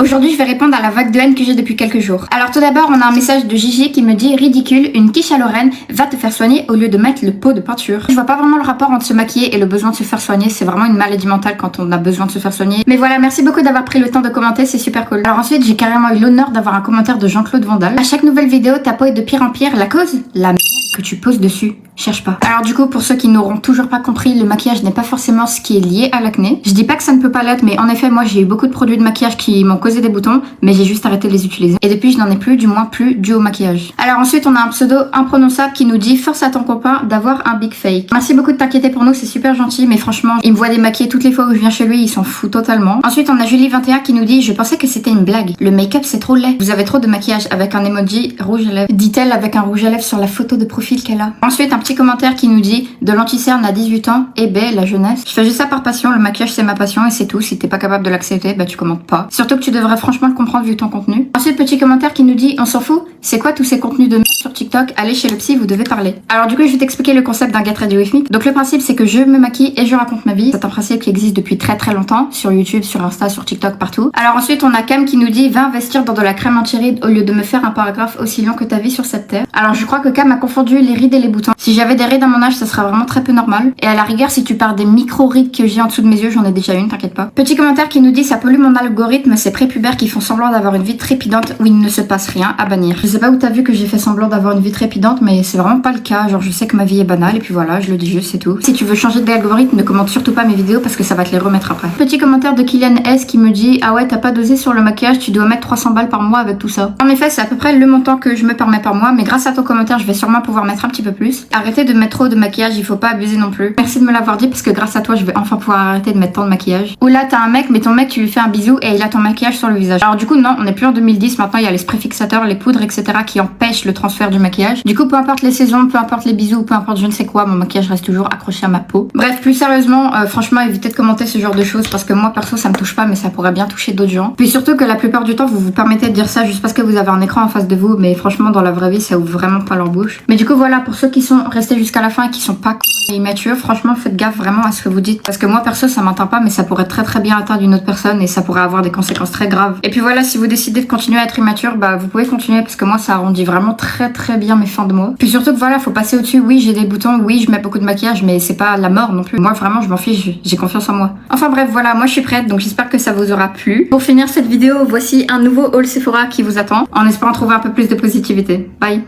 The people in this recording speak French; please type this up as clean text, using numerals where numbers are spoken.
Aujourd'hui, je vais répondre à la vague de haine que j'ai depuis quelques jours. Alors tout d'abord, on a un message de Gigi qui me dit ridicule, une quiche à Lorraine va te faire soigner au lieu de mettre le pot de peinture. Je vois pas vraiment le rapport entre se maquiller et le besoin de se faire soigner, c'est vraiment une maladie mentale quand on a besoin de se faire soigner. Mais voilà, merci beaucoup d'avoir pris le temps de commenter, c'est super cool. Alors ensuite, j'ai carrément eu l'honneur d'avoir un commentaire de Jean-Claude Vandal. À chaque nouvelle vidéo, ta peau est de pire en pire, la cause? La merde que tu poses dessus. Cherche pas. Alors du coup, pour ceux qui n'auront toujours pas compris, le maquillage n'est pas forcément ce qui est lié à l'acné. Je dis pas que ça ne peut pas l'être, mais en effet, moi j'ai eu beaucoup de produits de maquillage qui m'ont causé des boutons, mais j'ai juste arrêté de les utiliser. Et depuis, je n'en ai plus, du moins plus dû au maquillage. Alors ensuite, on a un pseudo imprononçable qui nous dit force à ton copain d'avoir un big fake. Merci beaucoup de t'inquiéter pour nous, c'est super gentil, mais franchement, il me voit démaquiller toutes les fois où je viens chez lui, il s'en fout totalement. Ensuite, on a Julie21 qui nous dit je pensais que c'était une blague. Le make-up c'est trop laid. Vous avez trop de maquillage avec un emoji rouge à lèvres. Dit-elle avec un rouge à lèvres sur la photo de profil qu'elle a. Ensuite, un petit commentaire qui nous dit de l'anti-cerne à 18 ans, et ben la jeunesse. Je fais juste ça par passion, le maquillage c'est ma passion et c'est tout. Si t'es pas capable de l'accepter, bah tu commentes pas. Surtout que tu devrais franchement le comprendre vu ton contenu. Ensuite, petit commentaire qui nous dit on s'en fout, c'est quoi tous ces contenus de merde sur TikTok? Allez chez le psy, vous devez parler. Alors du coup, je vais t'expliquer le concept d'un Get Ready With Me. Donc le principe c'est que je me maquille et je raconte ma vie. C'est un principe qui existe depuis très longtemps sur YouTube, sur Insta, sur TikTok, partout. Alors ensuite, on a Cam qui nous dit va investir dans de la crème anti-rides au lieu de me faire un paragraphe aussi long que ta vie sur cette terre. Alors je crois que Cam a confondu les rides et les boutons. Si j'avais des rides à mon âge, ça serait vraiment très peu normal. Et à la rigueur, si tu pars des micro-rides que j'ai en dessous de mes yeux, j'en ai déjà une, t'inquiète pas. Petit commentaire qui nous dit ça pollue mon algorithme, ces prépubères qui font semblant d'avoir une vie trépidante où il ne se passe rien, à bannir. Je sais pas où t'as vu que j'ai fait semblant d'avoir une vie trépidante, mais c'est vraiment pas le cas. Genre je sais que ma vie est banale et puis voilà, je le dis juste, c'est tout. Si tu veux changer d'algorithme, ne commente surtout pas mes vidéos parce que ça va te les remettre après. Petit commentaire de Kylian S qui me dit ah ouais, t'as pas dosé sur le maquillage, tu dois mettre 300 balles par mois avec tout ça. En effet, c'est à peu près le montant que je me permets par mois, mais grâce à ton commentaire, je vais sûrement pouvoir mettre un petit peu plus. Arrêtez de mettre trop de maquillage, il faut pas abuser non plus. Merci de me l'avoir dit parce que grâce à toi, je vais enfin pouvoir arrêter de mettre tant de maquillage. Ou là, t'as un mec, mais ton mec, tu lui fais un bisou et il a ton maquillage sur le visage. Alors du coup, non, on n'est plus en 2010, maintenant il y a les sprays fixateurs, les poudres, etc. qui empêchent le transfert du maquillage. Du coup, peu importe les saisons, peu importe les bisous, peu importe je ne sais quoi, mon maquillage reste toujours accroché à ma peau. Bref, plus sérieusement, franchement, évitez de commenter ce genre de choses parce que moi, perso, ça me touche pas, mais ça pourrait bien toucher d'autres gens. Puis surtout que la plupart du temps, vous vous permettez de dire ça juste parce que vous avez un écran en face de vous, mais franchement, dans la vraie vie, ça ouvre vraiment pas leur bouche. Mais du coup, voilà, pour ceux qui sont restés jusqu'à la fin et qui sont pas et immature, franchement faites gaffe vraiment à ce que vous dites parce que moi perso ça m'atteint pas mais ça pourrait très bien atteindre une autre personne et ça pourrait avoir des conséquences très graves. Et puis voilà, si vous décidez de continuer à être immature, bah vous pouvez continuer parce que moi ça arrondit vraiment très bien mes fins de mois. Puis surtout que voilà, faut passer au-dessus. Oui, j'ai des boutons, oui, je mets beaucoup de maquillage mais c'est pas la mort non plus. Moi vraiment je m'en fiche, j'ai confiance en moi. Enfin bref, voilà, moi je suis prête donc j'espère que ça vous aura plu. Pour finir cette vidéo, voici un nouveau haul Sephora qui vous attend en espérant trouver un peu plus de positivité. Bye.